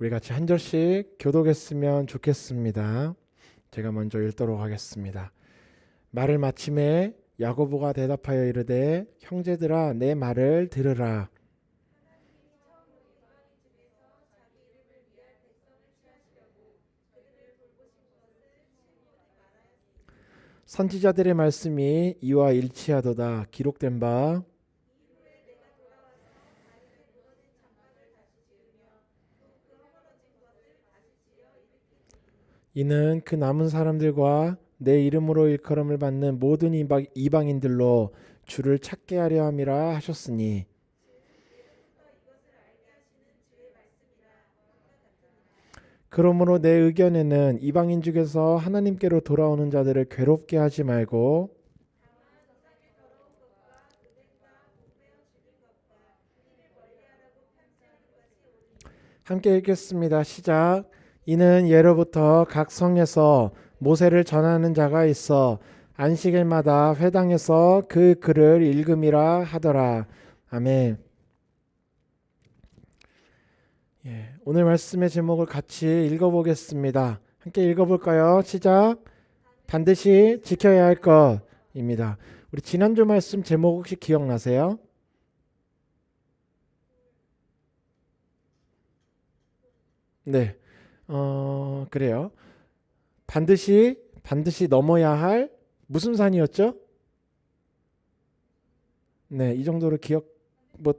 우리 같이 한 절씩 교독했으면 좋겠습니다. 제가 먼저 읽도록 하겠습니다. 말을 마침에 야고보가 대답하여 이르되 형제들아 내 말을 들으라. 선지자들의 말씀이 이와 일치하도다. 기록된 바 이는 그 남은 사람들과 내 이름으로 일컬음을 받는 모든 이방인들로 주를 찾게 하려 함이라 하셨으니 그러므로 내 의견에는 이방인 중에서 하나님께로 돌아오는 자들을 괴롭게 하지 말고 함께 읽겠습니다. 시작. 이는 예로부터 각 성에서 모세를 전하는 자가 있어 안식일마다 회당에서 그 글을 읽음이라 하더라. 아멘. 오늘 말씀의 제목을 같이 읽어보겠습니다. 함께 읽어볼까요? 시작. 반드시 지켜야 할 것입니다. 우리 지난주 말씀 제목 혹시 기억나세요? 네. 그래요. 반드시 넘어야 할 무슨 산이었죠? 네, 이 정도로 기억 뭐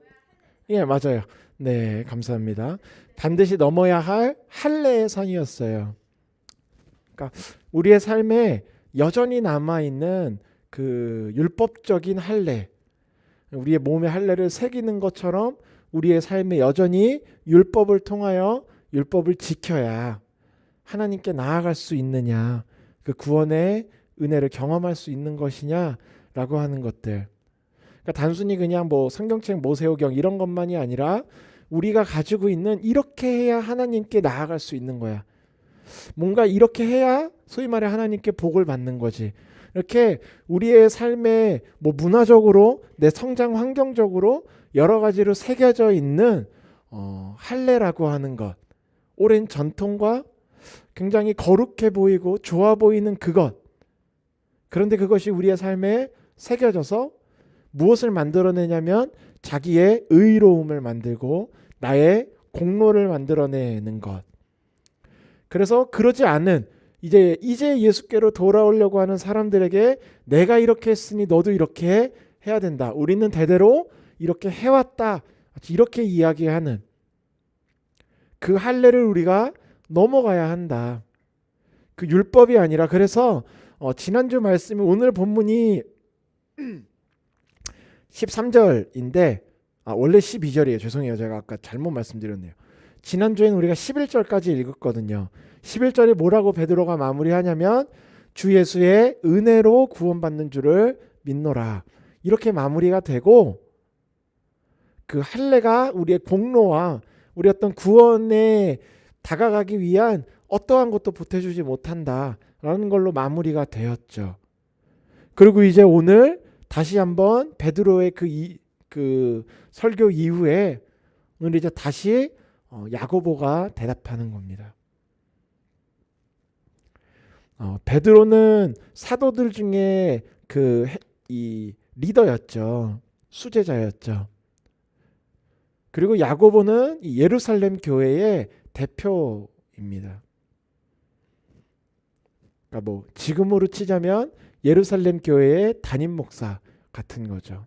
예, 맞아요. 네, 감사합니다. 반드시 넘어야 할 할례의 산이었어요. 그러니까 우리의 삶에 여전히 남아 있는 그 율법적인 할례, 우리의 몸에 할례를 새기는 것처럼 우리의 삶에 여전히 율법을 통하여 율법을 지켜야 하나님께 나아갈 수 있느냐, 그 구원의 은혜를 경험할 수 있는 것이냐라고 하는 것들. 그러니까 단순히 그냥 뭐 성경책 모세오경 이런 것만이 아니라 우리가 가지고 있는 이렇게 해야 하나님께 나아갈 수 있는 거야. 뭔가 이렇게 해야 소위 말해 하나님께 복을 받는 거지. 이렇게 우리의 삶에 뭐 문화적으로 내 성장 환경적으로 여러 가지로 새겨져 있는 할례라고 하는 것, 오랜 전통과 굉장히 거룩해 보이고 좋아 보이는 그것. 그런데 그것이 우리의 삶에 새겨져서 무엇을 만들어내냐면 자기의 의로움을 만들고 나의 공로를 만들어내는 것. 그래서 그러지 않은 이제 예수께로 돌아오려고 하는 사람들에게 내가 이렇게 했으니 너도 이렇게 해야 된다. 우리는 대대로 이렇게 해왔다. 이렇게 이야기하는 그 할례를 우리가 넘어가야 한다. 그 율법이 아니라. 그래서 지난주 말씀이 오늘 본문이 13절인데 원래 12절이에요. 죄송해요. 제가 아까 잘못 말씀드렸네요. 지난주에는 우리가 11절까지 읽었거든요. 11절에 뭐라고 베드로가 마무리하냐면 주 예수의 은혜로 구원받는 줄을 믿노라. 이렇게 마무리가 되고 그 할례가 우리의 공로와 우리 어떤 구원에 다가가기 위한 어떠한 것도 보태주지 못한다라는 걸로 마무리가 되었죠. 그리고 이제 오늘 다시 한번 베드로의 그 설교 이후에 오늘 이제 다시 야고보가 대답하는 겁니다. 베드로는 사도들 중에 이 리더였죠. 수제자였죠. 그리고 야고보는 이 예루살렘 교회의 대표입니다. 그러니까 뭐 지금으로 치자면 예루살렘 교회의 담임 목사 같은 거죠.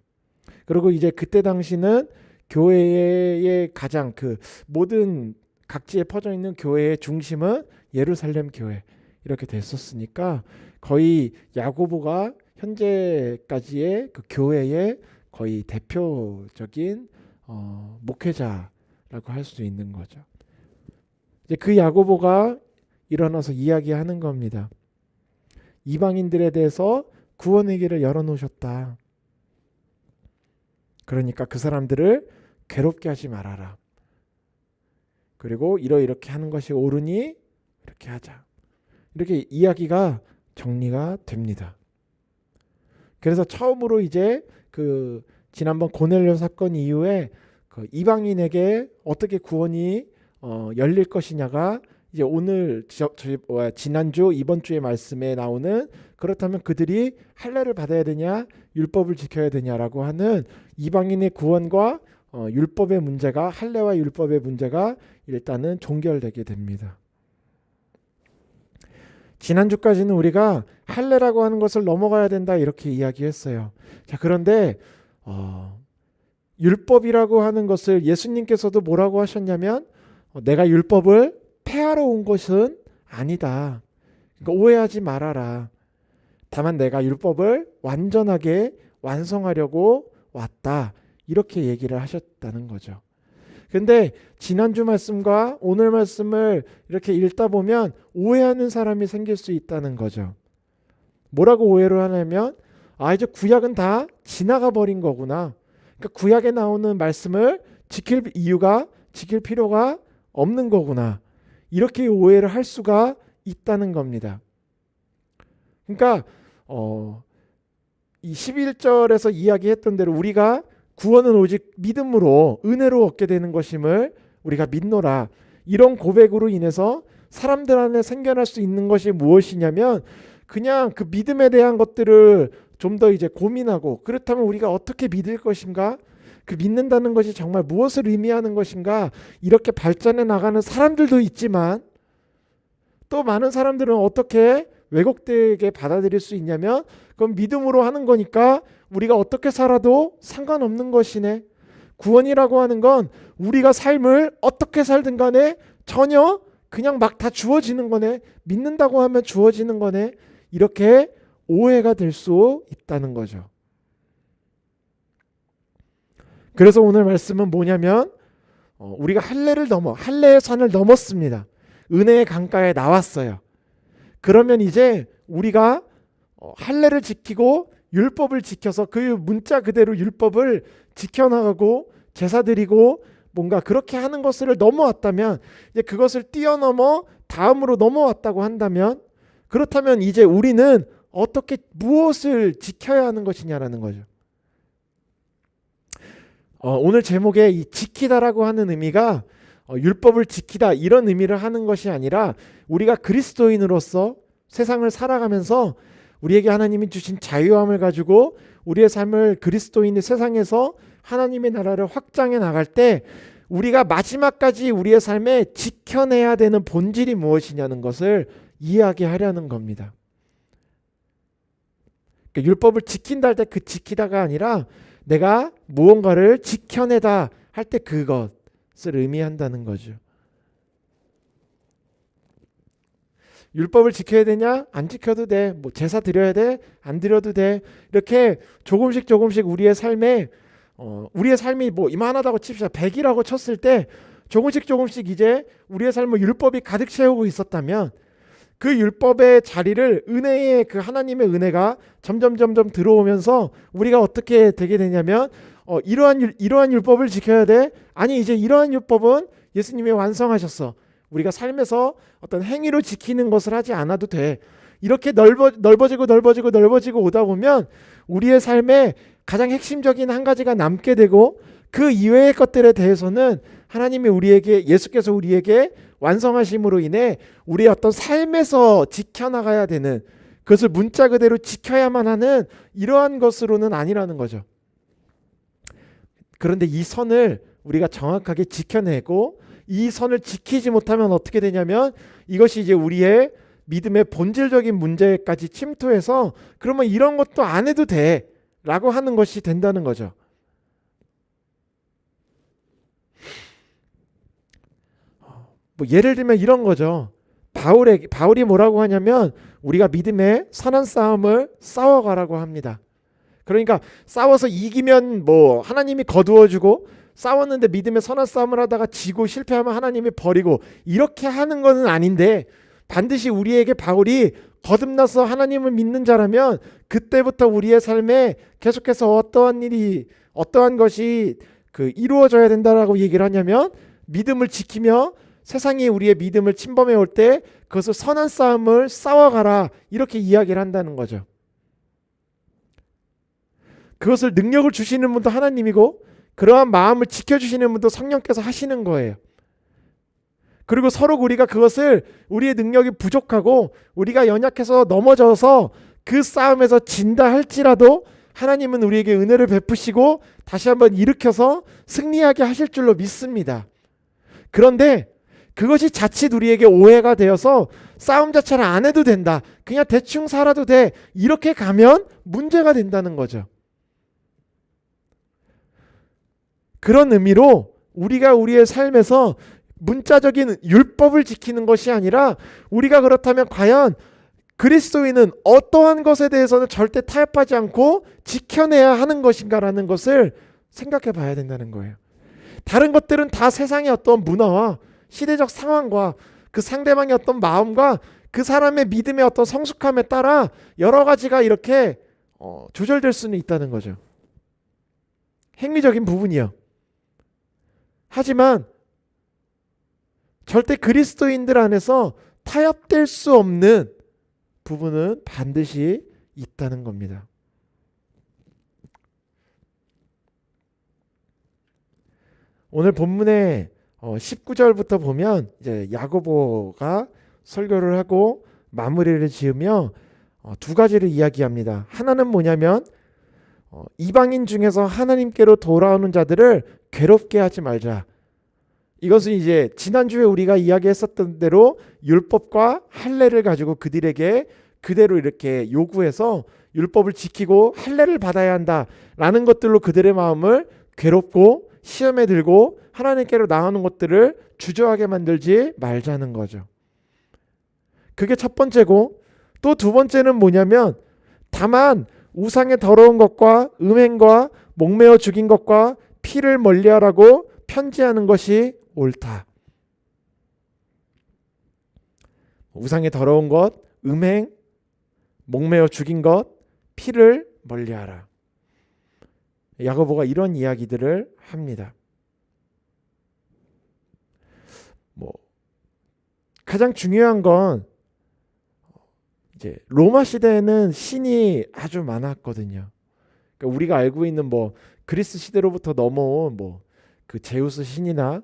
그리고 이제 그때 당시는 교회의 가장 그 모든 각지에 퍼져 있는 교회의 중심은 예루살렘 교회 이렇게 됐었으니까 거의 야고보가 현재까지의 그 교회의 거의 대표적인 목회자라고 할 수 있는 거죠. 이제 그 야고보가 일어나서 이야기하는 겁니다. 이방인들에 대해서 구원의 길을 열어놓으셨다. 그러니까 그 사람들을 괴롭게 하지 말아라. 그리고 이렇게 하는 것이 옳으니 이렇게 하자. 이렇게 이야기가 정리가 됩니다. 그래서 처음으로 이제 지난번 고넬료 사건 이후에 그 이방인에게 어떻게 구원이 열릴 것이냐가 이제 오늘 지난주 이번 주의 말씀에 나오는 그렇다면 그들이 할례를 받아야 되냐 율법을 지켜야 되냐라고 하는 이방인의 구원과 율법의 문제가 할례와 율법의 문제가 일단은 종결되게 됩니다. 지난주까지는 우리가 할례라고 하는 것을 넘어가야 된다 이렇게 이야기했어요. 자, 그런데 율법이라고 하는 것을 예수님께서도 뭐라고 하셨냐면 내가 율법을 폐하러 온 것은 아니다. 그러니까 오해하지 말아라. 다만 내가 율법을 완전하게 완성하려고 왔다. 이렇게 얘기를 하셨다는 거죠. 근데 지난주 말씀과 오늘 말씀을 이렇게 읽다 보면 오해하는 사람이 생길 수 있다는 거죠. 뭐라고 오해를 하냐면 이제 구약은 다 지나가 버린 거구나. 그러니까 구약에 나오는 말씀을 지킬 필요가 없는 거구나. 이렇게 오해를 할 수가 있다는 겁니다. 그러니까 이 11절에서 이야기했던 대로 우리가 구원은 오직 믿음으로 은혜로 얻게 되는 것임을 우리가 믿노라. 이런 고백으로 인해서 사람들 안에 생겨날 수 있는 것이 무엇이냐면 그냥 그 믿음에 대한 것들을 좀 더 이제 고민하고 그렇다면 우리가 어떻게 믿을 것인가? 그 믿는다는 것이 정말 무엇을 의미하는 것인가? 이렇게 발전해 나가는 사람들도 있지만 또 많은 사람들은 어떻게 왜곡되게 받아들일 수 있냐면 그건 믿음으로 하는 거니까 우리가 어떻게 살아도 상관없는 것이네. 구원이라고 하는 건 우리가 삶을 어떻게 살든 간에 전혀 그냥 막 다 주어지는 거네. 믿는다고 하면 주어지는 거네. 이렇게 오해가 될 수 있다는 거죠. 그래서 오늘 말씀은 뭐냐면 우리가 할례의 산을 넘었습니다. 은혜의 강가에 나왔어요. 그러면 이제 우리가 할례를 지키고 율법을 지켜서 그 문자 그대로 율법을 지켜나가고 제사 드리고 뭔가 그렇게 하는 것을 넘어왔다면 이제 그것을 뛰어넘어 다음으로 넘어왔다고 한다면 그렇다면 이제 우리는 어떻게 무엇을 지켜야 하는 것이냐라는 거죠. 오늘 제목에 이 지키다라고 하는 의미가 율법을 지키다 이런 의미를 하는 것이 아니라 우리가 그리스도인으로서 세상을 살아가면서 우리에게 하나님이 주신 자유함을 가지고 우리의 삶을 그리스도인의 세상에서 하나님의 나라를 확장해 나갈 때 우리가 마지막까지 우리의 삶에 지켜내야 되는 본질이 무엇이냐는 것을 이야기하려는 겁니다. 그러니까 율법을 지킨다 할 때 그 지키다가 아니라 내가 무언가를 지켜내다 할 때 그것을 의미한다는 거죠. 율법을 지켜야 되냐? 안 지켜도 돼. 뭐 제사 드려야 돼? 안 드려도 돼. 이렇게 조금씩 우리의 삶에 우리의 삶이 뭐 이만하다고 칩시다. 100이라고 쳤을 때 조금씩 이제 우리의 삶을 율법이 가득 채우고 있었다면 그 율법의 자리를 은혜의 그 하나님의 은혜가 점점 들어오면서 우리가 어떻게 되게 되냐면 이러한 율법을 지켜야 돼. 아니 이제 이러한 율법은 예수님이 완성하셨어. 우리가 삶에서 어떤 행위로 지키는 것을 하지 않아도 돼. 이렇게 넓어지고 오다 보면 우리의 삶에 가장 핵심적인 한 가지가 남게 되고 그 이외의 것들에 대해서는 하나님이 예수께서 우리에게 완성하심으로 인해 우리의 어떤 삶에서 지켜나가야 되는 그것을 문자 그대로 지켜야만 하는 이러한 것으로는 아니라는 거죠. 그런데 이 선을 우리가 정확하게 지켜내고 이 선을 지키지 못하면 어떻게 되냐면 이것이 이제 우리의 믿음의 본질적인 문제까지 침투해서 그러면 이런 것도 안 해도 돼 라고 하는 것이 된다는 거죠. 뭐 예를 들면 이런 거죠. 바울이 뭐라고 하냐면 우리가 믿음의 선한 싸움을 싸워가라고 합니다. 그러니까 싸워서 이기면 뭐 하나님이 거두어주고 싸웠는데 믿음의 선한 싸움을 하다가 지고 실패하면 하나님이 버리고 이렇게 하는 것은 아닌데 반드시 우리에게 바울이 거듭나서 하나님을 믿는 자라면 그때부터 우리의 삶에 계속해서 어떠한 것이 이루어져야 된다라고 얘기를 하냐면 믿음을 지키며 세상이 우리의 믿음을 침범해 올 때 그것을 선한 싸움을 싸워가라 이렇게 이야기를 한다는 거죠. 그것을 능력을 주시는 분도 하나님이고 그러한 마음을 지켜주시는 분도 성령께서 하시는 거예요. 그리고 서로 우리가 그것을 우리의 능력이 부족하고 우리가 연약해서 넘어져서 그 싸움에서 진다 할지라도 하나님은 우리에게 은혜를 베푸시고 다시 한번 일으켜서 승리하게 하실 줄로 믿습니다. 그런데 그것이 자칫 우리에게 오해가 되어서 싸움 자체를 안 해도 된다, 그냥 대충 살아도 돼, 이렇게 가면 문제가 된다는 거죠. 그런 의미로 우리가 우리의 삶에서 문자적인 율법을 지키는 것이 아니라 우리가 그렇다면 과연 그리스도인은 어떠한 것에 대해서는 절대 타협하지 않고 지켜내야 하는 것인가라는 것을 생각해 봐야 된다는 거예요. 다른 것들은 다 세상의 어떤 문화와 시대적 상황과 그 상대방의 어떤 마음과 그 사람의 믿음의 어떤 성숙함에 따라 여러 가지가 이렇게 조절될 수는 있다는 거죠. 행위적인 부분이요. 하지만 절대 그리스도인들 안에서 타협될 수 없는 부분은 반드시 있다는 겁니다. 오늘 본문의 19절부터 보면 이제 야고보가 설교를 하고 마무리를 지으며 두 가지를 이야기합니다. 하나는 뭐냐면 이방인 중에서 하나님께로 돌아오는 자들을 괴롭게 하지 말자. 이것은 이제 지난주에 우리가 이야기했었던 대로 율법과 할례를 가지고 그들에게 그대로 이렇게 요구해서 율법을 지키고 할례를 받아야 한다라는 것들로 그들의 마음을 괴롭고 시험에 들고 하나님께로 나가는 것들을 주저하게 만들지 말자는 거죠. 그게 첫 번째고, 또 두 번째는 뭐냐면 다만 우상의 더러운 것과 음행과 목매어 죽인 것과 피를 멀리하라고 편지하는 것이 옳다. 우상의 더러운 것, 음행, 목매어 죽인 것, 피를 멀리하라. 야고보가 이런 이야기들을 합니다. 가장 중요한 건 이제 로마 시대에는 신이 아주 많았거든요. 그러니까 우리가 알고 있는 그리스 시대로부터 넘어온 그 제우스 신이나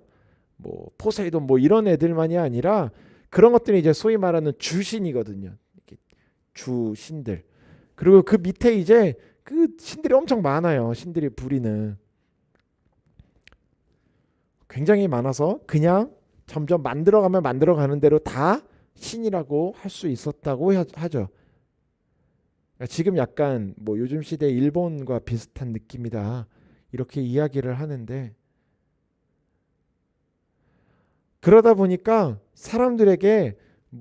포세이돈 이런 애들만이 아니라 그런 것들이 이제 소위 말하는 주신이거든요. 주신들. 그리고 그 밑에 이제 그 신들이 엄청 많아요. 신들이 부리는 굉장히 많아서 그냥 점점 만들어가는 대로 다 신이라고 할 수 있었다고 하죠. 지금 약간 요즘 시대 일본과 비슷한 느낌이다, 이렇게 이야기를 하는데, 그러다 보니까 사람들에게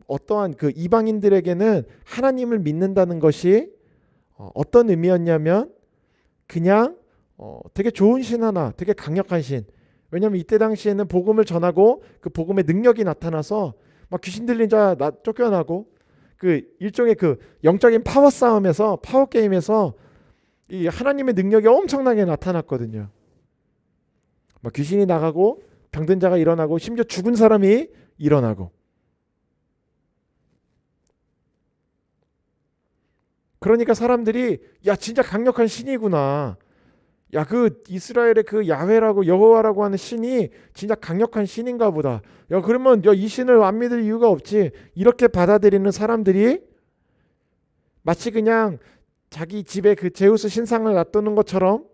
어떠한 그 이방인들에게는 하나님을 믿는다는 것이 어떤 의미였냐면 그냥 되게 좋은 신 하나, 되게 강력한 신. 왜냐하면 이때 당시에는 복음을 전하고 그 복음의 능력이 나타나서 막 귀신 들린 자 쫓겨나고, 그 일종의 그 영적인 파워 싸움에서, 파워 게임에서 이 하나님의 능력이 엄청나게 나타났거든요. 막 귀신이 나가고 병든 자가 일어나고 심지어 죽은 사람이 일어나고. 그러니까 사람들이 야 진짜 강력한 신이구나, 야 그 이스라엘의 그 야훼라고 여호와라고 하는 신이 진짜 강력한 신인가 보다, 야 그러면 이 신을 안 믿을 이유가 없지, 이렇게 받아들이는 사람들이 마치 그냥 자기 집에 그 제우스 신상을 놔두는 것처럼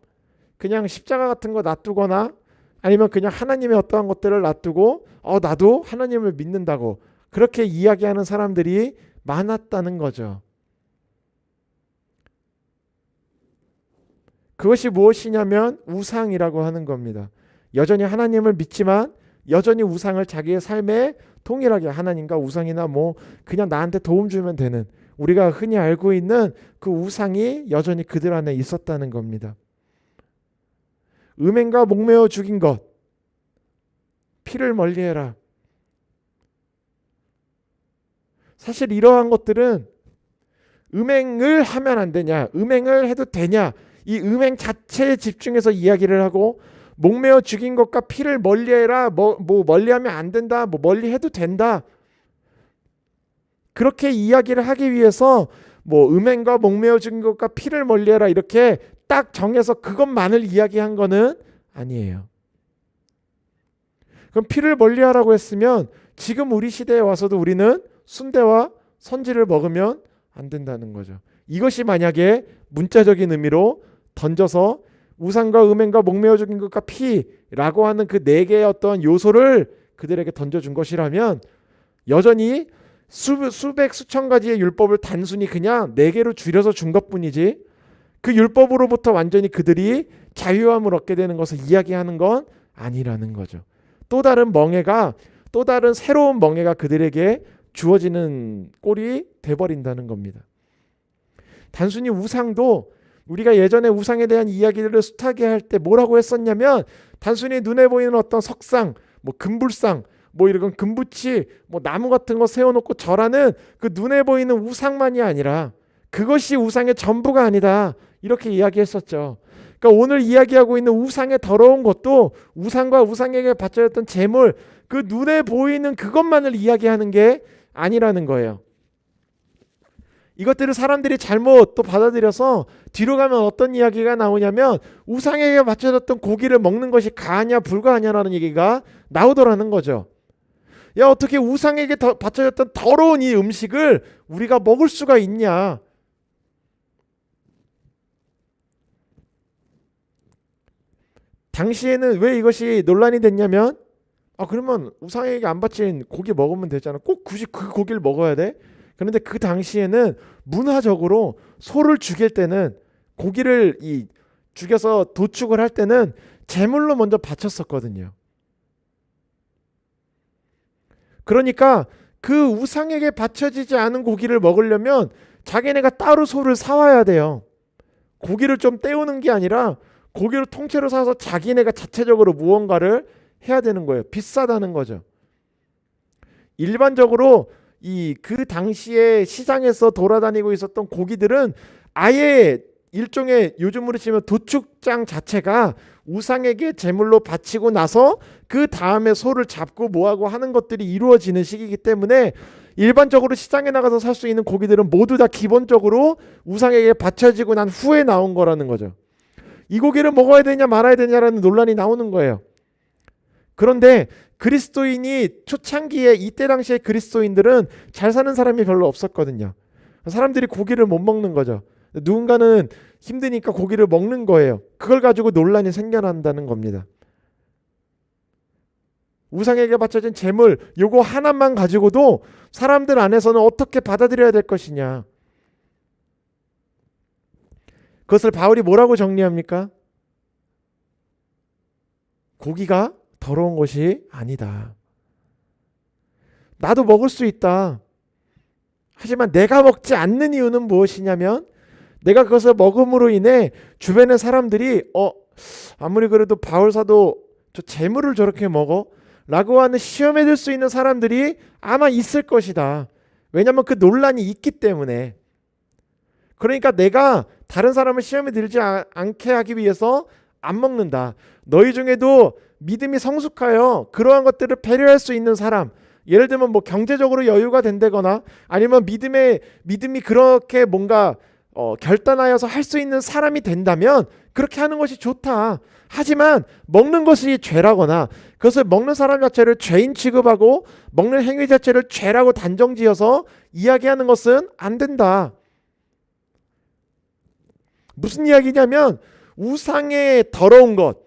그냥 십자가 같은 거 놔두거나 아니면 그냥 하나님의 어떠한 것들을 놔두고 나도 하나님을 믿는다고 그렇게 이야기하는 사람들이 많았다는 거죠. 그것이 무엇이냐면 우상이라고 하는 겁니다. 여전히 하나님을 믿지만 여전히 우상을 자기의 삶에 통일하게, 하나님과 우상이나 그냥 나한테 도움 주면 되는, 우리가 흔히 알고 있는 그 우상이 여전히 그들 안에 있었다는 겁니다. 음행과 목매어 죽인 것, 피를 멀리해라. 사실 이러한 것들은 음행을 하면 안 되냐, 음행을 해도 되냐, 이 음행 자체에 집중해서 이야기를 하고, 목매어 죽인 것과 피를 멀리해라, 멀리하면 안 된다, 멀리해도 된다, 그렇게 이야기를 하기 위해서 음행과 목매어 죽인 것과 피를 멀리해라 이렇게 딱 정해서 그것만을 이야기한 거는 아니에요. 그럼 피를 멀리하라고 했으면 지금 우리 시대에 와서도 우리는 순대와 선지를 먹으면 안 된다는 거죠. 이것이 만약에 문자적인 의미로 던져서 우상과 음행과 목매어 죽인 것과 피라고 하는 그 네 개의 어떤 요소를 그들에게 던져준 것이라면 여전히 수백 수천 가지의 율법을 단순히 그냥 네 개로 줄여서 준 것뿐이지 그 율법으로부터 완전히 그들이 자유함을 얻게 되는 것을 이야기하는 건 아니라는 거죠. 또 다른 멍해가 또 다른 새로운 멍해가 그들에게 주어지는 꼴이 돼버린다는 겁니다. 단순히 우상도 우리가 예전에 우상에 대한 이야기들을 숱하게 할 때 뭐라고 했었냐면 단순히 눈에 보이는 어떤 석상, 뭐 금불상, 뭐 이런 금붙이, 뭐 나무 같은 거 세워놓고 절하는 그 눈에 보이는 우상만이 아니라 그것이 우상의 전부가 아니다. 이렇게 이야기했었죠. 그러니까 오늘 이야기하고 있는 우상의 더러운 것도 우상과 우상에게 바쳐졌던 제물, 그 눈에 보이는 그것만을 이야기하는 게 아니라는 거예요. 이것들을 사람들이 잘못 또 받아들여서 뒤로 가면 어떤 이야기가 나오냐면 우상에게 바쳐졌던 고기를 먹는 것이 가하냐 불가하냐라는 얘기가 나오더라는 거죠. 야, 어떻게 우상에게 바쳐졌던 더러운 이 음식을 우리가 먹을 수가 있냐? 당시에는 왜 이것이 논란이 됐냐면 그러면 우상에게 안 바친 고기 먹으면 되잖아. 꼭 굳이 그 고기를 먹어야 돼? 그런데 그 당시에는 문화적으로 소를 죽일 때는 고기를 죽여서 도축을 할 때는 제물로 먼저 바쳤었거든요. 그러니까 그 우상에게 바쳐지지 않은 고기를 먹으려면 자기네가 따로 소를 사와야 돼요. 고기를 좀 때우는 게 아니라 고기를 통째로 사서 자기네가 자체적으로 무언가를 해야 되는 거예요. 비싸다는 거죠. 일반적으로 그 당시에 시장에서 돌아다니고 있었던 고기들은 아예 일종의 요즘으로 치면 도축장 자체가 우상에게 제물로 바치고 나서 그 다음에 소를 잡고 뭐하고 하는 것들이 이루어지는 시기이기 때문에 일반적으로 시장에 나가서 살 수 있는 고기들은 모두 다 기본적으로 우상에게 바쳐지고 난 후에 나온 거라는 거죠. 이 고기를 먹어야 되냐 말아야 되냐라는 논란이 나오는 거예요. 그런데 그리스도인이 초창기에 이때 당시에 그리스도인들은 잘 사는 사람이 별로 없었거든요. 사람들이 고기를 못 먹는 거죠. 누군가는 힘드니까 고기를 먹는 거예요. 그걸 가지고 논란이 생겨난다는 겁니다. 우상에게 바쳐진 제물 요거 하나만 가지고도 사람들 안에서는 어떻게 받아들여야 될 것이냐. 그것을 바울이 뭐라고 정리합니까? 고기가 더러운 것이 아니다. 나도 먹을 수 있다. 하지만 내가 먹지 않는 이유는 무엇이냐면 내가 그것을 먹음으로 인해 주변의 사람들이 아무리 그래도 바울 사도 저 재물을 저렇게 먹어? 라고 하는 시험에 들 수 있는 사람들이 아마 있을 것이다. 왜냐하면 그 논란이 있기 때문에. 그러니까 내가 다른 사람을 시험에 들지 않게 하기 위해서 안 먹는다. 너희 중에도 믿음이 성숙하여 그러한 것들을 배려할 수 있는 사람, 예를 들면 뭐 경제적으로 여유가 된다거나 아니면 믿음이 그렇게 뭔가 결단하여서 할 수 있는 사람이 된다면 그렇게 하는 것이 좋다. 하지만 먹는 것이 죄라거나 그것을 먹는 사람 자체를 죄인 취급하고 먹는 행위 자체를 죄라고 단정지어서 이야기하는 것은 안 된다. 무슨 이야기냐면 우상의 더러운 것,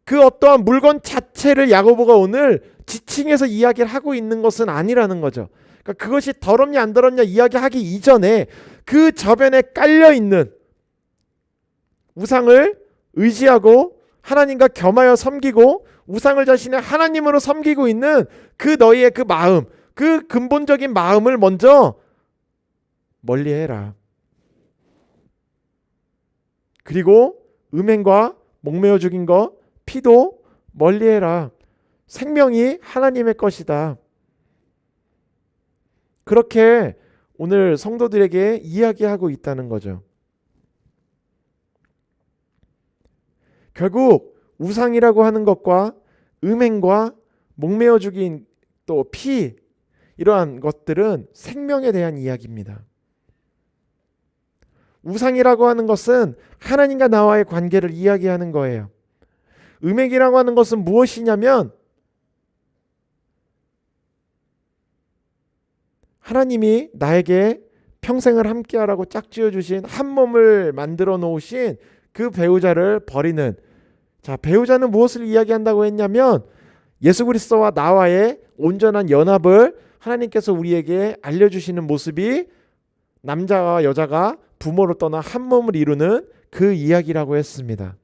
그 어떠한 물건 자체를 야고보가 오늘 지칭해서 이야기를 하고 있는 것은 아니라는 거죠. 그러니까 그것이 더럽냐 안 더럽냐 이야기하기 이전에 그 저변에 깔려있는 우상을 의지하고 하나님과 겸하여 섬기고 우상을 자신의 하나님으로 섬기고 있는 그 너희의 그 마음, 그 근본적인 마음을 먼저 멀리해라. 그리고 음행과 목매어 죽인 것, 피도 멀리해라. 생명이 하나님의 것이다. 그렇게 오늘 성도들에게 이야기하고 있다는 거죠. 결국 우상이라고 하는 것과 음행과 목매어 죽인 또 피, 이러한 것들은 생명에 대한 이야기입니다. 우상이라고 하는 것은 하나님과 나와의 관계를 이야기하는 거예요. 음행이라고 하는 것은 무엇이냐면 하나님이 나에게 평생을 함께하라고 짝지어 주신 한 몸을 만들어 놓으신 그 배우자를 버리는, 자, 배우자는 무엇을 이야기한다고 했냐면 예수 그리스도와 나와의 온전한 연합을 하나님께서 우리에게 알려주시는 모습이 남자와 여자가 부모로 떠나 한 몸을 이루는 그 이야기라고 했습니다.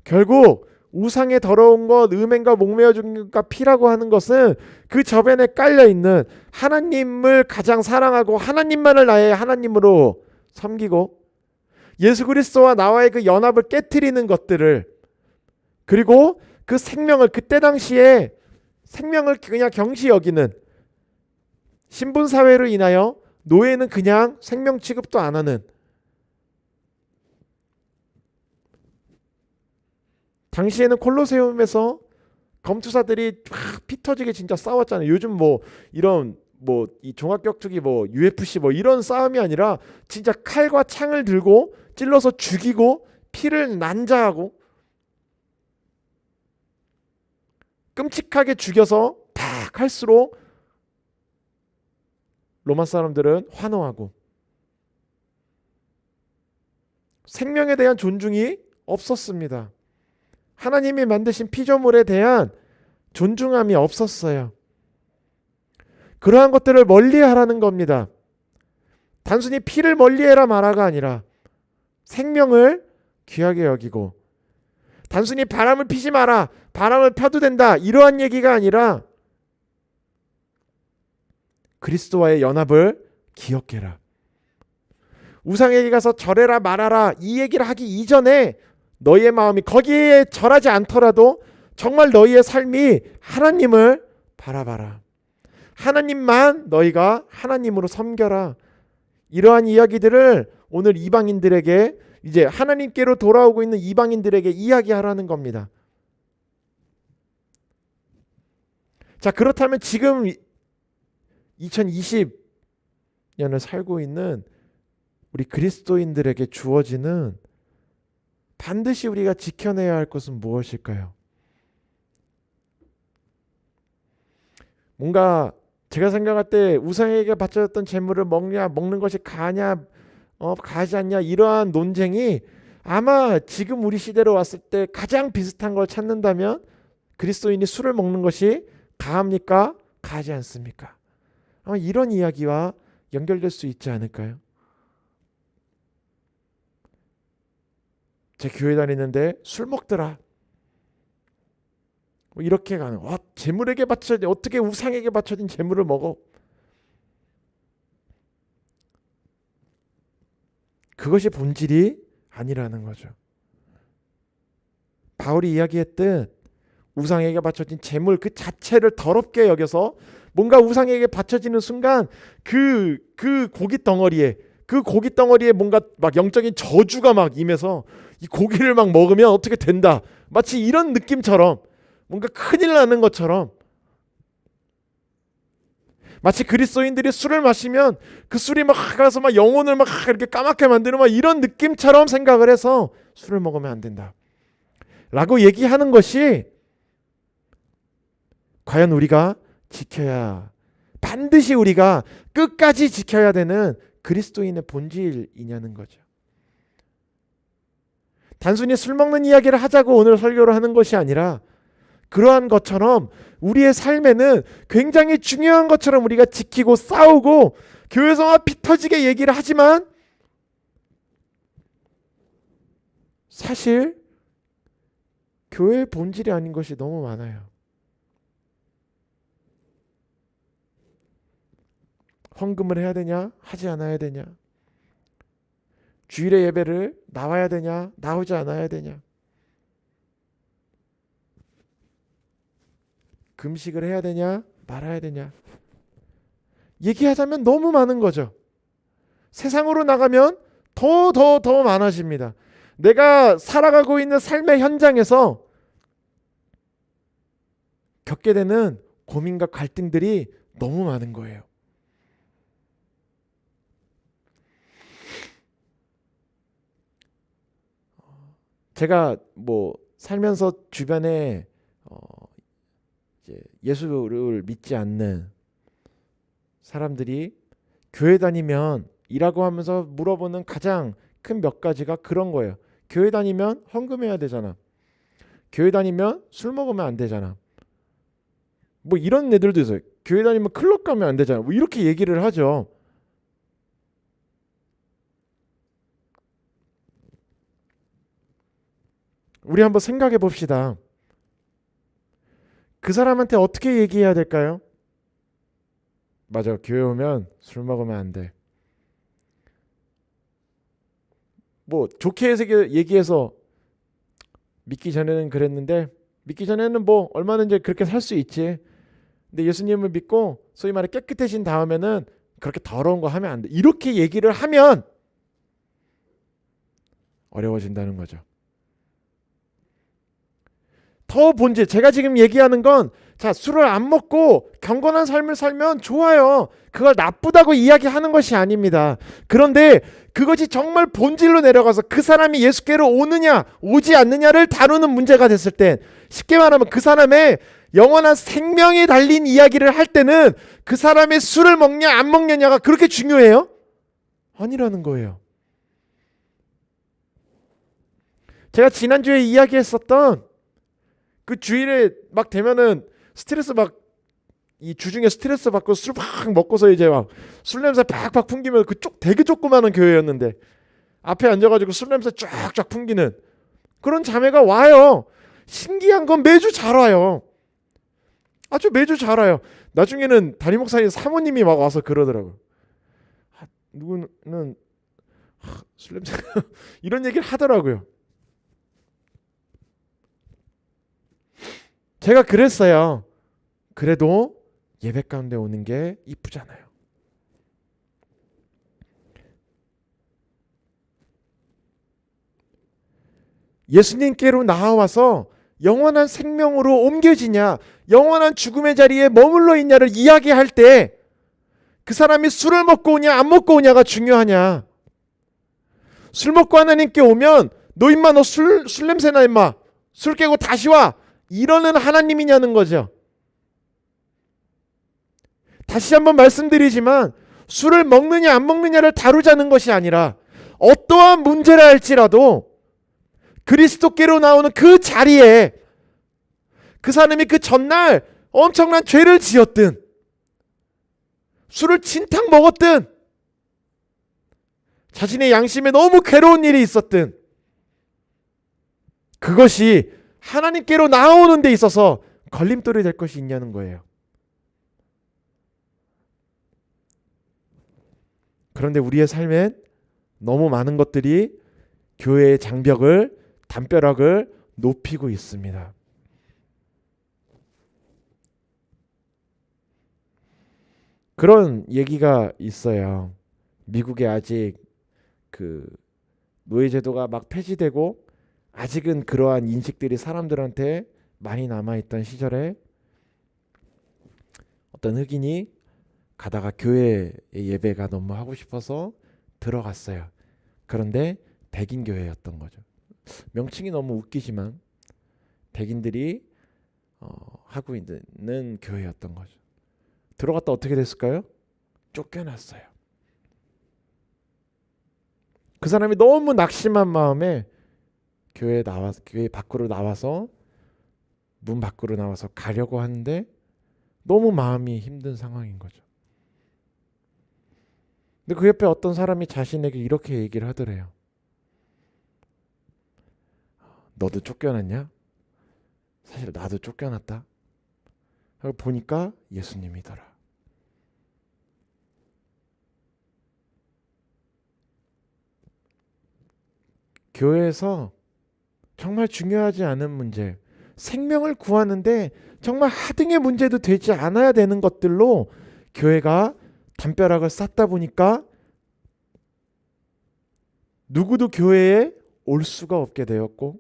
결국 우상의 더러운 것, 음행과 목매어 죽음과 피라고 하는 것은 그 저변에 깔려있는 하나님을 가장 사랑하고 하나님만을 나의 하나님으로 섬기고 예수 그리스도와 나와의 그 연합을 깨트리는 것들을, 그리고 그 생명을, 그때 당시에 생명을 그냥 경시 여기는, 신분사회로 인하여 노예는 그냥 생명 취급도 안 하는, 당시에는 콜로세움에서 검투사들이 막 피 터지게 진짜 싸웠잖아요. 요즘 뭐 이런 뭐 이 종합격투기 뭐 UFC 뭐 이런 싸움이 아니라 진짜 칼과 창을 들고 찔러서 죽이고 피를 난자하고 끔찍하게 죽여서 탁 할수록 로마 사람들은 환호하고 생명에 대한 존중이 없었습니다. 하나님이 만드신 피조물에 대한 존중함이 없었어요. 그러한 것들을 멀리하라는 겁니다. 단순히 피를 멀리해라 마라가 아니라 생명을 귀하게 여기고, 단순히 바람을 피지 마라, 바람을 펴도 된다, 이러한 얘기가 아니라 그리스도와의 연합을 기억해라. 우상에게 가서 절해라 말아라 이 얘기를 하기 이전에 너희의 마음이 거기에 절하지 않더라도 정말 너희의 삶이 하나님을 바라봐라. 하나님만 너희가 하나님으로 섬겨라. 이러한 이야기들을 오늘 이방인들에게, 이제 하나님께로 돌아오고 있는 이방인들에게 이야기하라는 겁니다. 자, 그렇다면 지금 2020년을 살고 있는 우리 그리스도인들에게 주어지는 반드시 우리가 지켜내야 할 것은 무엇일까요? 뭔가 제가 생각할 때 우상에게 바쳐졌던 재물을 먹는 것이 가냐 가지 않냐, 이러한 논쟁이 아마 지금 우리 시대로 왔을 때 가장 비슷한 걸 찾는다면 그리스도인이 술을 먹는 것이 가합니까? 가지 않습니까? 아마 이런 이야기와 연결될 수 있지 않을까요? 제 교회 다니는데 술 먹더라. 이렇게 가는, 재물에게 바쳐진, 어떻게 우상에게 바쳐진 재물을 먹어? 그것이 본질이 아니라는 거죠. 바울이 이야기했듯 우상에게 바쳐진 재물 그 자체를 더럽게 여겨서 뭔가 우상에게 바쳐지는 순간 그 고기 덩어리에 뭔가 막 영적인 저주가 막 임해서 이 고기를 막 먹으면 어떻게 된다, 마치 이런 느낌처럼, 뭔가 큰일 나는 것처럼, 마치 그리스도인들이 술을 마시면 그 술이 막 가서 막 영혼을 막 이렇게 까맣게 만드는 막 이런 느낌처럼 생각을 해서 술을 먹으면 안 된다 라고 얘기하는 것이 과연 우리가 지켜야, 반드시 우리가 끝까지 지켜야 되는 그리스도인의 본질이냐는 거죠. 단순히 술 먹는 이야기를 하자고 오늘 설교를 하는 것이 아니라 그러한 것처럼 우리의 삶에는 굉장히 중요한 것처럼 우리가 지키고 싸우고 교회에서 막 피 터지게 얘기를 하지만 사실 교회의 본질이 아닌 것이 너무 많아요. 헌금을 해야 되냐, 하지 않아야 되냐, 주일의 예배를 나와야 되냐, 나오지 않아야 되냐, 금식을 해야 되냐, 말아야 되냐, 얘기하자면 너무 많은 거죠. 세상으로 나가면 더 많아집니다. 내가 살아가고 있는 삶의 현장에서 겪게 되는 고민과 갈등들이 너무 많은 거예요. 제가 뭐 살면서 주변에 이제 예수를 믿지 않는 사람들이 교회 다니면 이라고 하면서 물어보는 가장 큰 몇 가지가 그런 거예요. 교회 다니면 헌금해야 되잖아. 교회 다니면 술 먹으면 안 되잖아. 뭐 이런 애들도 있어요. 교회 다니면 클럽 가면 안 되잖아. 뭐 이렇게 얘기를 하죠. 우리 한번 생각해 봅시다. 그 사람한테 어떻게 얘기해야 될까요? 맞아. 교회 오면 술 먹으면 안 돼. 뭐 좋게 얘기해서 믿기 전에는 그랬는데 믿기 전에는 뭐 얼마든지 그렇게 살 수 있지. 근데 예수님을 믿고 소위 말해 깨끗해진 다음에는 그렇게 더러운 거 하면 안 돼. 이렇게 얘기를 하면 어려워진다는 거죠. 더 본질, 제가 지금 얘기하는 건 자, 술을 안 먹고 경건한 삶을 살면 좋아요. 그걸 나쁘다고 이야기하는 것이 아닙니다. 그런데 그것이 정말 본질로 내려가서 그 사람이 예수께로 오느냐 오지 않느냐를 다루는 문제가 됐을 땐, 쉽게 말하면 그 사람의 영원한 생명이 달린 이야기를 할 때는 그 사람의 술을 먹냐 안 먹느냐가 그렇게 중요해요? 아니라는 거예요. 제가 지난주에 이야기했었던 그 주일에 막 되면은 스트레스 막 이 주중에 스트레스 받고 술 팍 먹고서 이제 막 술 냄새 팍팍 풍기면 그쪽 되게 조그마한 교회였는데 앞에 앉아가지고 술 냄새 쫙쫙 풍기는 그런 자매가 와요. 신기한 건 매주 잘 와요. 아주 매주 잘 와요. 나중에는 담임 목사님 사모님이 막 와서 그러더라고요. 누구는 술 냄새 이런 얘기를 하더라고요. 제가 그랬어요. 그래도 예배 가운데 오는 게 이쁘잖아요. 예수님께로 나와서 영원한 생명으로 옮겨지냐, 영원한 죽음의 자리에 머물러 있냐를 이야기할 때 그 사람이 술을 먹고 오냐 안 먹고 오냐가 중요하냐. 술 먹고 하나님께 오면 너 임마 너 술 냄새나 임마 술 깨고 다시 와 이러는 하나님이냐는 거죠. 다시 한번 말씀드리지만 술을 먹느냐 안 먹느냐를 다루자는 것이 아니라 어떠한 문제라 할지라도 그리스도께로 나오는 그 자리에 그 사람이 그 전날 엄청난 죄를 지었든 술을 진탕 먹었든 자신의 양심에 너무 괴로운 일이 있었든 그것이 하나님께로 나오는 데 있어서 걸림돌이 될 것이 있냐는 거예요. 그런데 우리의 삶엔 너무 많은 것들이 교회의 장벽을, 담벼락을 높이고 있습니다. 그런 얘기가 있어요. 미국에 아직 그 노예제도가 막 폐지되고 아직은 그러한 인식들이 사람들한테 많이 남아있던 시절에 어떤 흑인이 가다가 교회 예배가 너무 하고 싶어서 들어갔어요. 그런데 백인 교회였던 거죠. 명칭이 너무 웃기지만 백인들이 하고 있는 교회였던 거죠. 들어갔다 어떻게 됐을까요? 쫓겨났어요. 그 사람이 너무 낙심한 마음에 교회 밖으로 나와서 문 밖으로 나와서 가려고 하는데 너무 마음이 힘든 상황인 거죠. 근데 그 옆에 어떤 사람이 자신에게 이렇게 얘기를 하더래요. 너도 쫓겨났냐? 사실 나도 쫓겨났다. 하고 보니까 예수님이더라. 교회에서 정말 중요하지 않은 문제, 생명을 구하는데 정말 하등의 문제도 되지 않아야 되는 것들로 교회가 담벼락을 쌓다 보니까 누구도 교회에 올 수가 없게 되었고,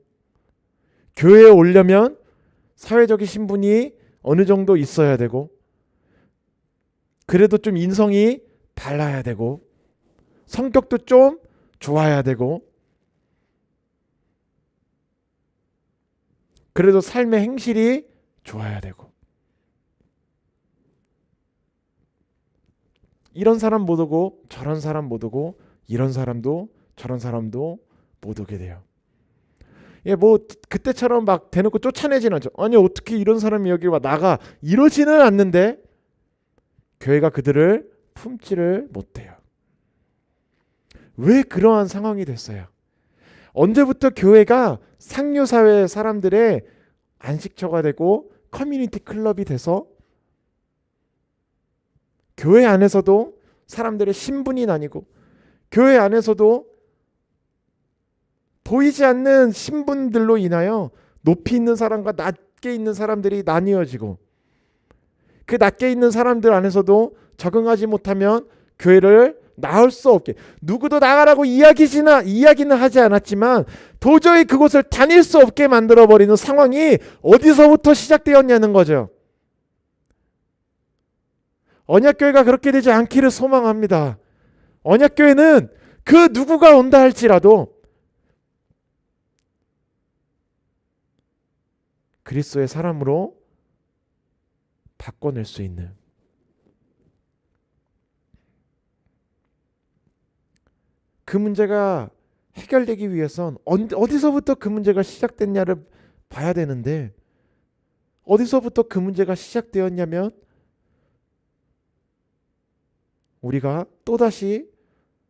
교회에 오려면 사회적인 신분이 어느 정도 있어야 되고, 그래도 좀 인성이 발라야 되고, 성격도 좀 좋아야 되고, 그래도 삶의 행실이 좋아야 되고, 이런 사람 못 오고 저런 사람 못 오고 이런 사람도 저런 사람도 못 오게 돼요. 예, 뭐 그때처럼 막 대놓고 쫓아내지는 않죠. 아니 어떻게 이런 사람이 여기 와 나가 이러지는 않는데 교회가 그들을 품지를 못해요. 왜 그러한 상황이 됐어요? 언제부터 교회가 상류사회 사람들의 안식처가 되고 커뮤니티 클럽이 돼서 교회 안에서도 사람들의 신분이 나뉘고 교회 안에서도 보이지 않는 신분들로 인하여 높이 있는 사람과 낮게 있는 사람들이 나뉘어지고 그 낮게 있는 사람들 안에서도 적응하지 못하면 교회를 나올 수 없게 누구도 나가라고 이야기는 하지 않았지만 도저히 그곳을 다닐 수 없게 만들어버리는 상황이 어디서부터 시작되었냐는 거죠. 언약교회가 그렇게 되지 않기를 소망합니다. 언약교회는 그 누구가 온다 할지라도 그리스도의 사람으로 바꿔낼 수 있는 그 문제가 해결되기 위해선 어디서부터 그 문제가 시작됐냐를 봐야 되는데 어디서부터 그 문제가 시작되었냐면 우리가 또다시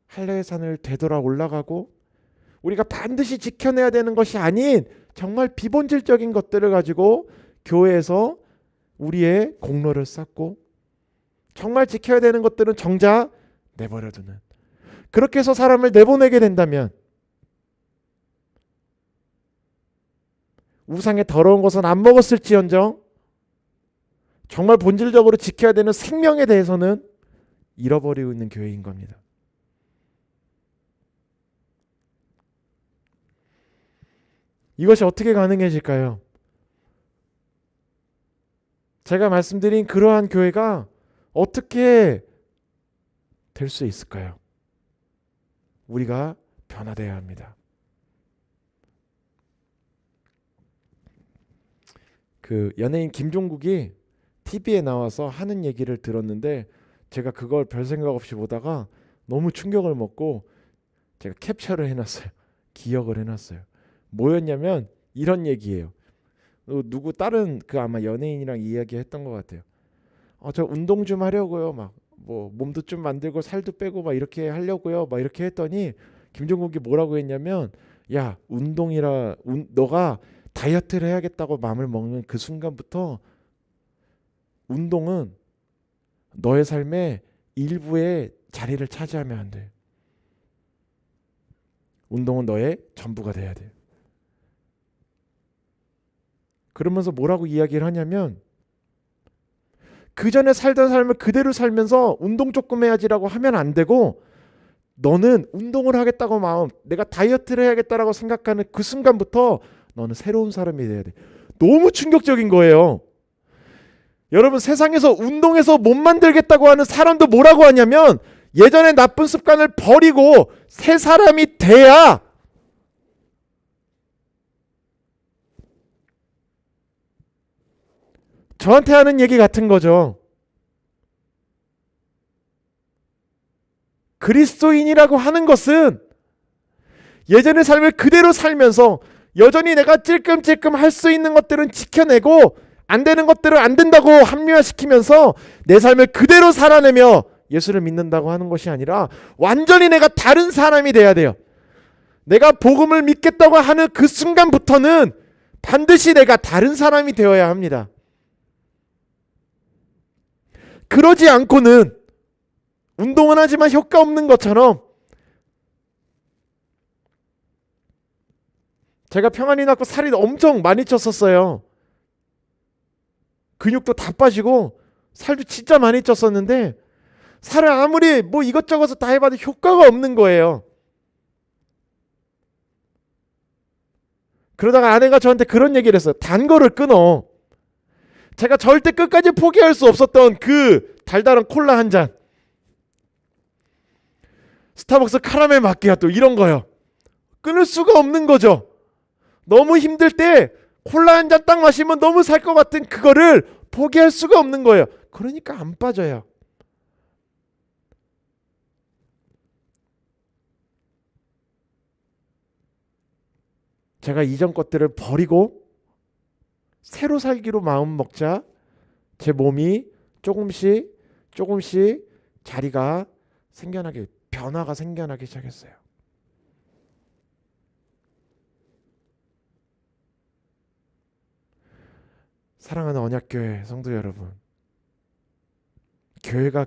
할례의 산을 되돌아 올라가고 우리가 반드시 지켜내야 되는 것이 아닌 정말 비본질적인 것들을 가지고 교회에서 우리의 공로를 쌓고 정말 지켜야 되는 것들은 정작 내버려두는 그렇게 해서 사람을 내보내게 된다면 우상의 더러운 것은 안 먹었을지언정 정말 본질적으로 지켜야 되는 생명에 대해서는 잃어버리고 있는 교회인 겁니다. 이것이 어떻게 가능해질까요? 제가 말씀드린 그러한 교회가 어떻게 될 수 있을까요? 우리가 변화되어야 합니다. 그 연예인 김종국이 TV에 나와서 하는 얘기를 들었는데 제가 그걸 별 생각 없이 보다가 너무 충격을 먹고 제가 캡처를 해놨어요. 기억을 해놨어요. 뭐였냐면 이런 얘기예요. 누구 다른 그 아마 연예인이랑 이야기했던 것 같아요. 저 운동 좀 하려고요. 막 뭐 몸도 좀 만들고 살도 빼고 막 이렇게 하려고요. 막 이렇게 했더니 김종국이 뭐라고 했냐면 야 너가 다이어트를 해야겠다고 마음을 먹는 그 순간부터 운동은 너의 삶의 일부의 자리를 차지하면 안 돼. 운동은 너의 전부가 돼야 돼. 그러면서 뭐라고 이야기를 하냐면 그 전에 살던 삶을 그대로 살면서 운동 조금 해야지라고 하면 안 되고 너는 운동을 하겠다고 마음 내가 다이어트를 해야겠다라고 생각하는 그 순간부터 너는 새로운 사람이 돼야 돼. 너무 충격적인 거예요. 여러분 세상에서 운동해서 몸 만들겠다고 하는 사람도 뭐라고 하냐면 예전의 나쁜 습관을 버리고 새 사람이 돼야 저한테 하는 얘기 같은 거죠. 그리스도인이라고 하는 것은 예전의 삶을 그대로 살면서 여전히 내가 찔끔찔끔 할 수 있는 것들은 지켜내고 안 되는 것들은 안 된다고 합리화시키면서 내 삶을 그대로 살아내며 예수를 믿는다고 하는 것이 아니라 완전히 내가 다른 사람이 돼야 돼요. 내가 복음을 믿겠다고 하는 그 순간부터는 반드시 내가 다른 사람이 되어야 합니다. 그러지 않고는 운동은 하지만 효과 없는 것처럼 제가 평안이 났고 살이 엄청 많이 쪘었어요. 근육도 다 빠지고 살도 진짜 많이 쪘었는데 살을 아무리 뭐 이것저것 다 해봐도 효과가 없는 거예요. 그러다가 아내가 저한테 그런 얘기를 했어요. 단 거를 끊어. 제가 절대 끝까지 포기할 수 없었던 그 달달한 콜라 한 잔, 스타벅스 카라멜 마키아토 이런 거요. 끊을 수가 없는 거죠. 너무 힘들 때 콜라 한 잔 딱 마시면 너무 살 것 같은 그거를 포기할 수가 없는 거예요. 그러니까 안 빠져요. 제가 이전 것들을 버리고 새로 살기로 마음 먹자 제 몸이 조금씩 자리가 생겨나게, 변화가 생겨나기 시작했어요. 사랑하는 언약교회 성도 여러분, 교회가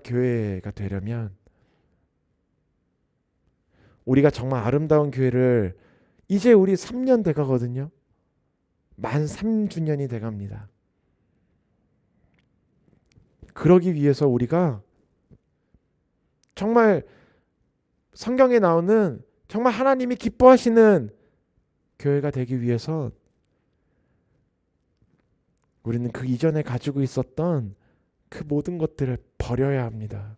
되려면 우리가 정말 아름다운 교회를, 이제 우리 3년 돼가거든요. 만 3주년이 돼갑니다. 그러기 위해서 우리가 정말 성경에 나오는 정말 하나님이 기뻐하시는 교회가 되기 위해서 우리는 그 이전에 가지고 있었던 그 모든 것들을 버려야 합니다.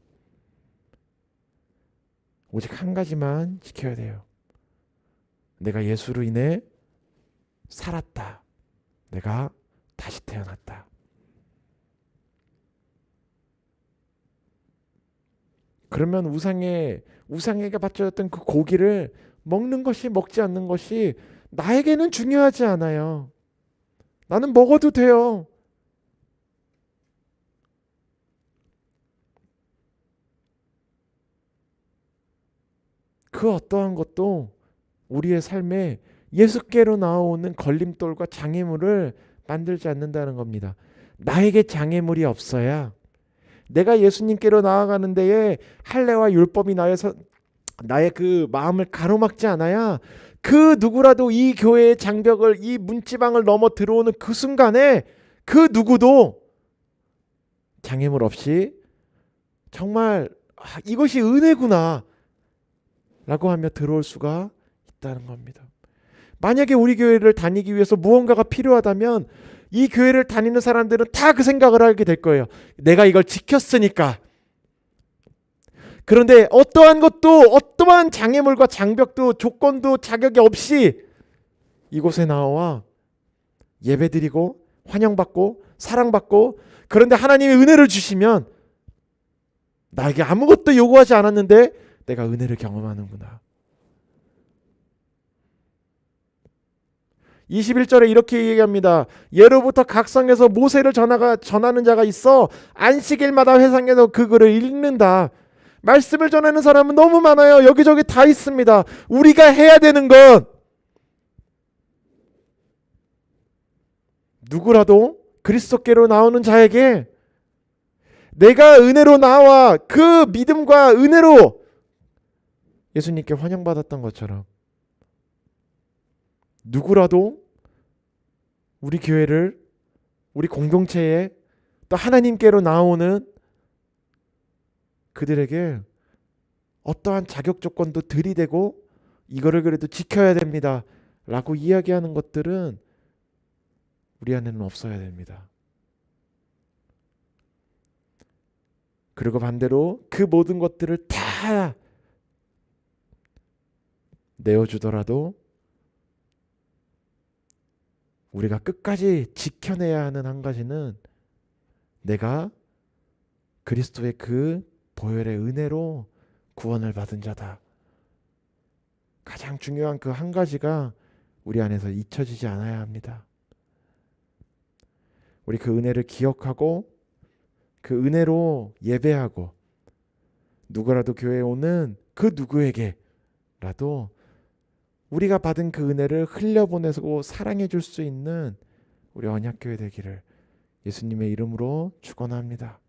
오직 한 가지만 지켜야 돼요. 내가 예수로 인해 살았다. 내가 다시 태어났다. 그러면 우상에게 바쳐졌던 그 고기를 먹는 것이, 먹지 않는 것이 나에게는 중요하지 않아요. 나는 먹어도 돼요. 그 어떠한 것도 우리의 삶에 예수께로 나오는 걸림돌과 장애물을 만들지 않는다는 겁니다. 나에게 장애물이 없어야, 내가 예수님께로 나아가는 데에 할례와 율법이 나의 그 마음을 가로막지 않아야 그 누구라도 이 교회의 장벽을, 이 문지방을 넘어 들어오는 그 순간에 그 누구도 장애물 없이 정말 이것이 은혜구나 라고 하며 들어올 수가 있다는 겁니다. 만약에 우리 교회를 다니기 위해서 무언가가 필요하다면 이 교회를 다니는 사람들은 다 그 생각을 하게 될 거예요. 내가 이걸 지켰으니까. 그런데 어떠한 것도, 어떠한 장애물과 장벽도, 조건도, 자격이 없이 이곳에 나와 예배드리고 환영받고 사랑받고, 그런데 하나님의 은혜를 주시면 나에게 아무것도 요구하지 않았는데 내가 은혜를 경험하는구나. 21절에 이렇게 얘기합니다. 예로부터 각 성에서 모세를 전하는 자가 있어 안식일마다 회상해서 그 글을 읽는다. 말씀을 전하는 사람은 너무 많아요. 여기저기 다 있습니다. 우리가 해야 되는 건 누구라도 그리스도께로 나오는 자에게 내가 은혜로 나와 그 믿음과 은혜로 예수님께 환영받았던 것처럼 누구라도 우리 교회를, 우리 공동체에 또 하나님께로 나오는 그들에게 어떠한 자격 조건도 들이대고 이거를 그래도 지켜야 됩니다 라고 이야기하는 것들은 우리 안에는 없어야 됩니다. 그리고 반대로 그 모든 것들을 다 내어주더라도 우리가 끝까지 지켜내야 하는 한 가지는 내가 그리스도의 그 보혈의 은혜로 구원을 받은 자다. 가장 중요한 그 한 가지가 우리 안에서 잊혀지지 않아야 합니다. 우리 그 은혜를 기억하고 그 은혜로 예배하고 누구라도 교회에 오는 그 누구에게라도 우리가 받은 그 은혜를 흘려보내고 사랑해 줄 수 있는 우리 언약교회 되기를 예수님의 이름으로 축원합니다.